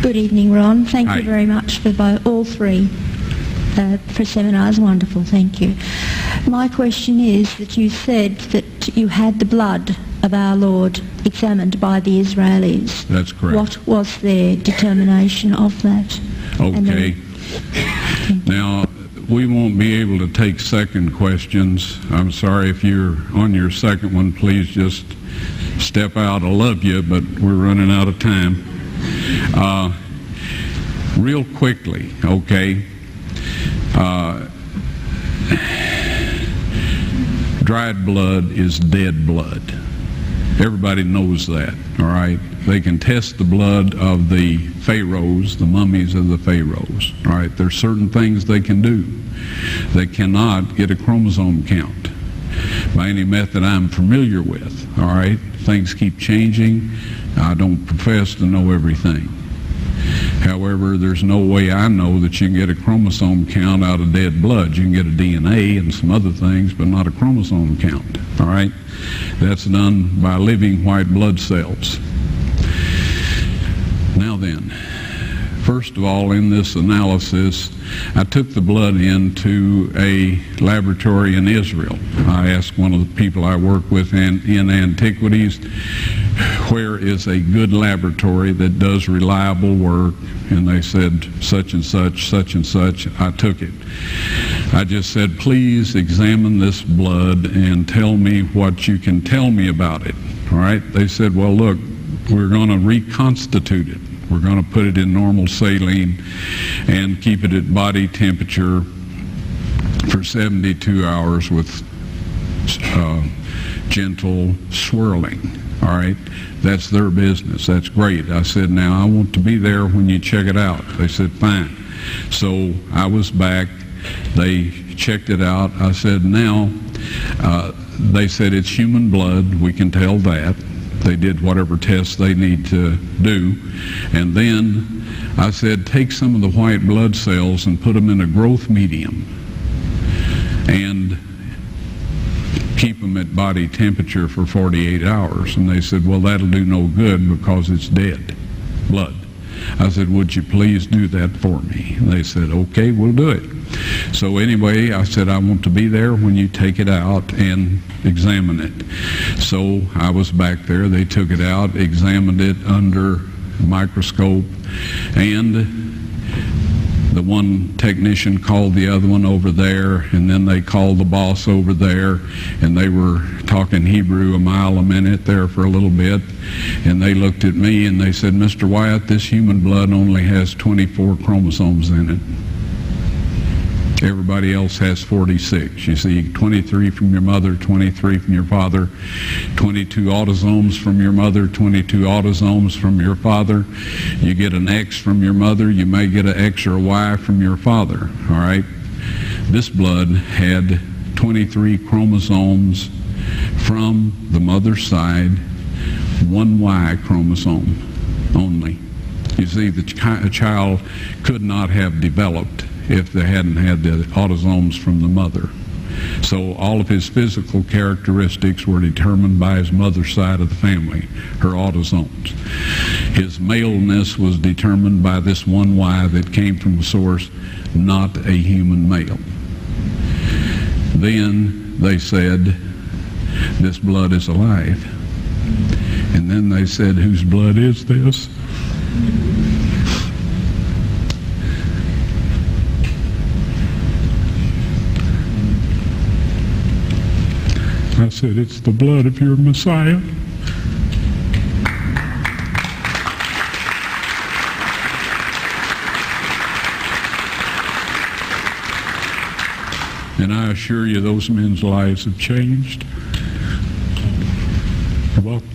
Good evening, Ron. Thank Hi. you very much for all three for seminars. Wonderful, thank you. My question is that you said that you had the blood of our Lord examined by the Israelis. That's correct. What was their determination of that? Okay. Now, we won't be able to take second questions. I'm sorry if you're on your second one, please just step out. I love you, but we're running out of time. Real quickly, okay. Dried blood is dead blood. Everybody knows that, all right? They can test the blood of the pharaohs, the mummies of the pharaohs, all right? There's certain things they can do. They cannot get a chromosome count by any method I'm familiar with, all right? Things keep changing. I don't profess to know everything. However, there's no way I know that you can get a chromosome count out of dead blood. You can get a DNA and some other things, but not a chromosome count, all right? That's done by living white blood cells. Now then, first of all, in this analysis, I took the blood into a laboratory in Israel. I asked one of the people I work with in antiquities, where is a good laboratory that does reliable work? And they said, such and such, such and such. I took it. I just said, please examine this blood and tell me what you can tell me about it. All right? They said, well, look, we're going to reconstitute it. We're going to put it in normal saline and keep it at body temperature for 72 hours with gentle swirling. All right, that's their business. That's great. I said, now I want to be there when you check it out. They said, fine. So I was back. They checked it out. I said, now, they said it's human blood. We can tell that. They did whatever tests they need to do. And then I said, take some of the white blood cells and put them in a growth medium and keep them at body temperature for 48 hours. And they said, well, that'll do no good because it's dead blood. I said, would you please do that for me? And they said, okay, we'll do it. So anyway, I said, I want to be there when you take it out and examine it. So I was back there. They took it out, examined it under a microscope, and the one technician called the other one over there, and then they called the boss over there, and they were talking Hebrew a mile a minute there for a little bit, and they looked at me and they said, Mr. Wyatt, this human blood only has 24 chromosomes in it. Everybody else has 46. You see, 23 from your mother, 23 from your father, 22 autosomes from your mother, 22 autosomes from your father. You get an X from your mother, you may get an X or a Y from your father, all right? This blood had 23 chromosomes from the mother's side, one Y chromosome only. You see, the child could not have developed if they hadn't had the autosomes from the mother. So all of his physical characteristics were determined by his mother's side of the family, her autosomes. His maleness was determined by this one Y that came from a source, not a human male. Then they said, this blood is alive. And then they said, whose blood is this? I said, it's the blood of your Messiah. And I assure you, those men's lives have changed. You're welcome.